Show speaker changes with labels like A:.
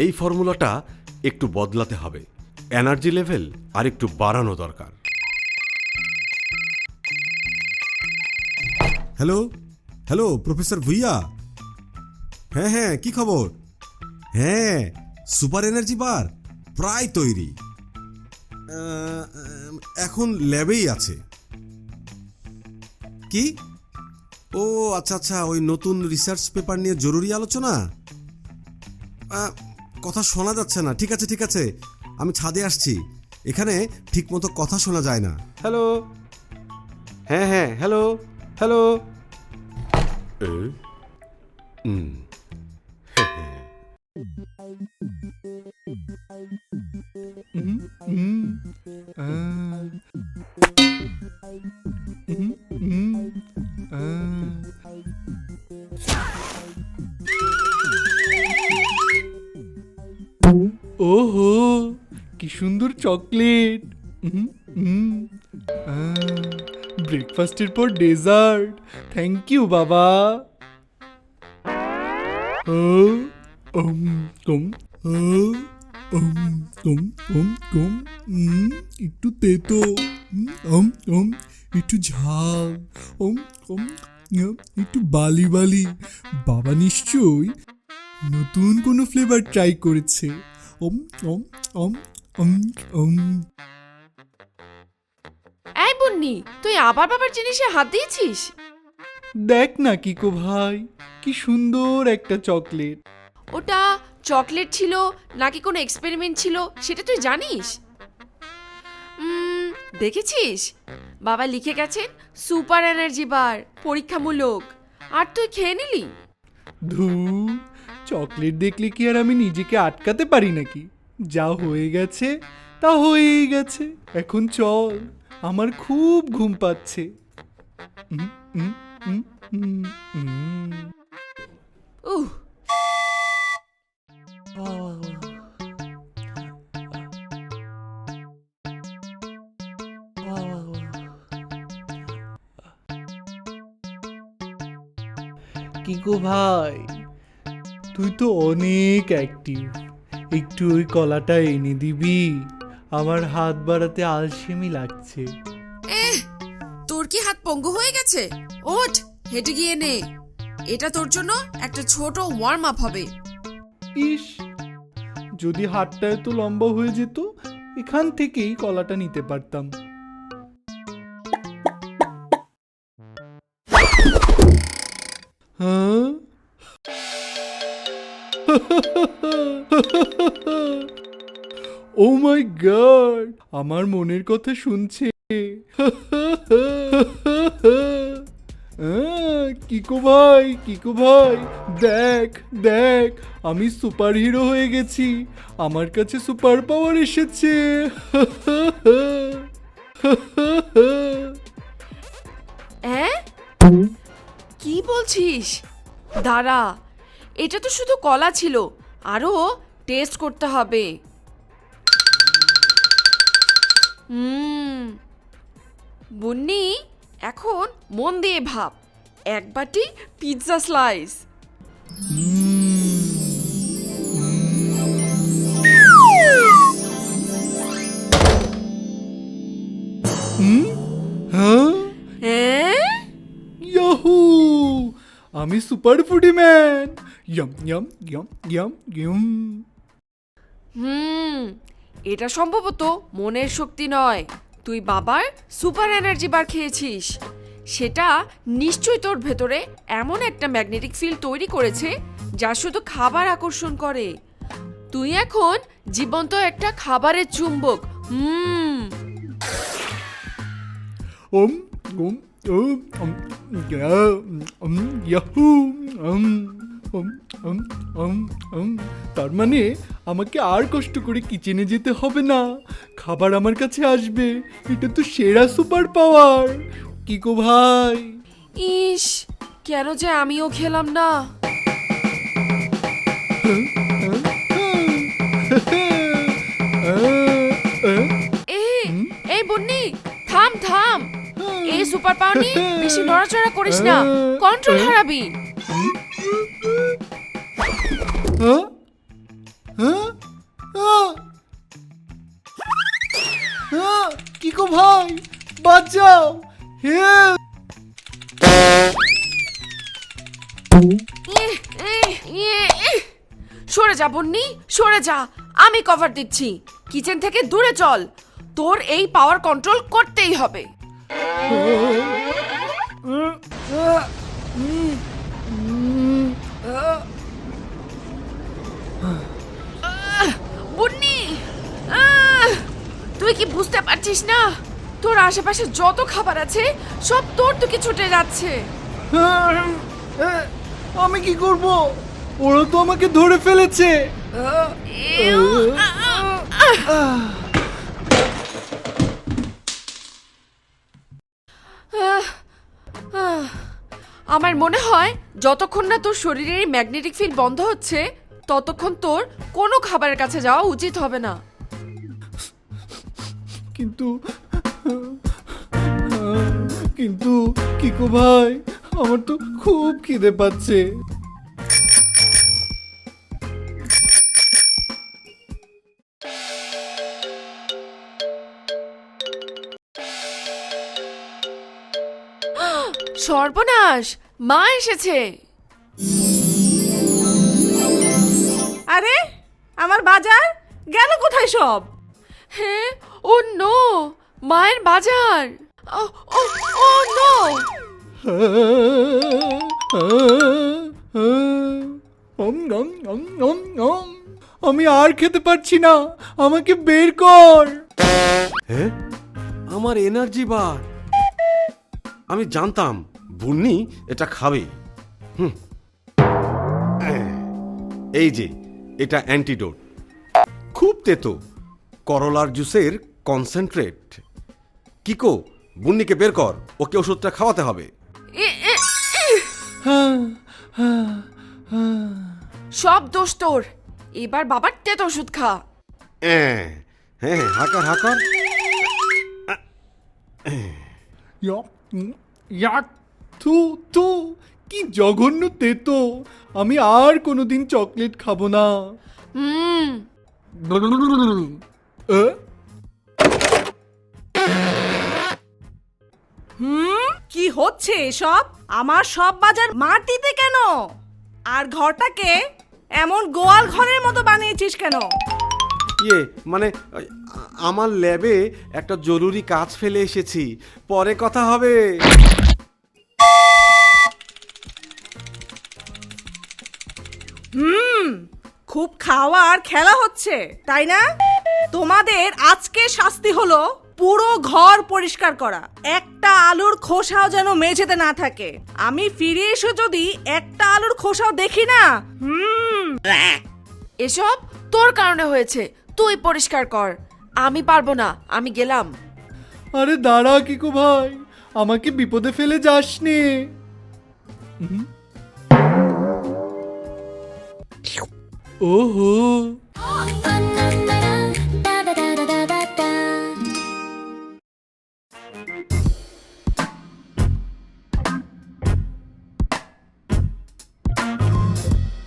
A: এই ফর্মুলাটা একটু বদলাতে হবে, এনার্জি লেভেল আর একটু বাড়ানো দরকার।
B: Hello hello professor Bhuiya. হ্যাঁ, কি খবর? হ্যাঁ, সুপার এনার্জি বার প্রায় তৈরি, এখন ল্যাবেই আছে। কি? ও আচ্ছা, ওই নতুন রিসার্চ পেপার নিয়ে জরুরি আলোচনা। কথা শোনা যাচ্ছে না। ঠিক আছে, আমি ছাদে আসছি। এখানে ঠিকমতো কথা শোনা যায় না।
A: হ্যালো, হ্যাঁ, হ্যালো।
C: ওহো, কি সুন্দর চকলেট। ব্রেকফাস্টের পর ডেজার্ট। থ্যাংক ইউ বাবা। একটু তেতো, একটু ঝাল, একটু বালি। বাবা নিশ্চয়ই নতুন কোনো ফ্লেভার ট্রাই করেছে।
D: এই বন্নি, তুই আবার বাবার জিনিসে হাত দিয়েছিস?
C: দেখ না কিকো ভাই, কি সুন্দর একটা চকলেট।
D: ওটা চকলেট ছিল নাকি কোনো এক্সপেরিমেন্ট ছিল সেটা তুই জানিস? দেখেছিস, বাবা লিখে গেছেন সুপার এনার্জি বার, পরীক্ষামূলক, আর তুই খেয়ে নিলি।
C: ধুর, চকলেট দেখলে কি আর আমি নিজেকে আটকাতে পারি নাকি? যা হয়ে গেছে তা হয়েই গেছে। এখন চল, আমার খুব ঘুম পাচ্ছে।
D: উহ,
C: কিকো ভাই, তুই তো অনেক অ্যাক্টিভ, একটু ওই কলাটা এনে দিবি? আমার হাত বাড়াতে আলসেমি লাগছে।
D: তোর কি হাত পঙ্গু হয়ে গেছে? ওঠ, হেঁটে গিয়ে নে। এটা তোর জন্য একটা ছোট ওয়ার্ম আপ হবে।
C: ইস, যদি হাতটা এত লম্বা হয়ে যেত, এখান থেকেই কলাটা নিতে পারতাম। হ্যাঁ, ও মাই গড, আমার মনের কথা শুনছে। কিকো ভাই, দেখ, আমি সুপার হিরো হয়ে গেছি। আমার কাছে সুপার পাওয়ার এসেছে।
D: কি বলছিস? দাঁড়া, এটা তো শুধু কলা ছিল, আরো টেস্ট করতে হবে। বুন্নি, এখন মন দিয়ে ভাব, এক বাটি পিৎজা স্লাইস। হ্যাঁ,
C: ইয়াহু, আমি super foodie man. Yam yam yam yam yam.
D: এটা সম্ভবত মনের শক্তি নয়, তুই বাবার সুপার এনার্জি বার খেয়েছিস। সেটা নিশ্চয়ই তোর ভেতরে এমন একটা ম্যাগনেটিক ফিল্ড তৈরি করেছে যা শুধু খাবার আকর্ষণ করে। তুই এখন জীবন্ত একটা খাবারের চুম্বক।
C: ইয়াহু। তার মানে আমাকে আর কষ্ট করে কিচেনে যেতে হবে না, খাবার আমার কাছে আসবে। এটা তো সেরা সুপার পাওয়ার, কিকো ভাই।
D: ইস, কেন যে আমিও খেলাম না। এই বন্নি, থাম থাম, এই সুপার পাওয়ার নিয়ে বেশি নড়াচড়া করিস না, কন্ট্রোল হারাবি।
C: হ্যাঁ? হ্যাঁ? হ্যাঁ? হ্যাঁ? কিকো ভাই, বাঁচাও, হেল্প!
D: সরে যা বন্নি, সরে যা, আমি কভার দিচ্ছি। কিচেন থেকে দূরে চল, তোর এই পাওয়ার কন্ট্রোল করতেই হবে। বন্নি, তুই কি বুঝতে পারছিস না? তোর আশেপাশে যত খাবার আছে সব তোর দিকে ছুটে যাচ্ছে।
C: আমি কি করব? ওরা তো আমাকে ধরে ফেলেছে।
D: আমার মনে হয় যতক্ষণ না তোর শরীরের ম্যাগনেটিক ফিল্ড বন্ধ হচ্ছে ততক্ষণ তোর কোনো খাবারের কাছে যাওয়া উচিত হবে না।
C: কিন্তু কিন্তু কিকো ভাই, আমার তো খুব খিদে পাচ্ছে।
D: সর্বনাশ, মা এসেছে।
E: আরে আমার বাজার গেল কোথায় সব?
D: হ্যাঁ, ও নো, মায়ের বাজার। ও ও ও নো।
C: আমি আর খেতে পারছি না, আমাকে বের কর।
A: হ্যাঁ, আমার এনার্জি বার। আমি জানতাম বুন্নি এটা খাবে। হুম, এই যে এটা অ্যান্টিডোট, খুব তেতো, করলার জুসের কনসেন্ট্রেট। কিকো, বুন্নিকে বের কর, ওকে ওষুধটা খাওয়াতে হবে।
D: সব দোষ তোর, এবার বাবার তেতো ওষুধ খা।
A: হ্যাঁ হ্যাঁ, হাকার হাকার।
C: থু থু, কি জঘন্য তেতো। আমি আর কোনোদিন চকলেট খাবো না।
D: হুম,
E: কি হচ্ছে এসব? আমার সব বাজার মাটিতে কেন? আর ঘরটাকে এমন গোয়াল ঘরের মতো বানিয়েছিস কেন?
A: ইয়ে মানে আমার ল্যাবে একটা জরুরি কাজ ফেলে এসেছি, পরে কথা হবে।
E: খুব খাওয়ার খেলা হচ্ছে তাই না? তোমাদের আজকে শাস্তি হলো পুরো ঘর পরিষ্কার করা, একটা আলুর খোসাও যেন মেঝেতে না থাকে। আমি ফিরে এসে যদি একটা আলুর খোসাও দেখি না,
D: এসব তোর কারণে হয়েছে, তুই পরিষ্কার কর। আমি পারবো না, আমি গেলাম।
C: আরে দাঁড়া কিকো ভাই, আমাকে বিপদে ফেলে যাস নে। ওহো,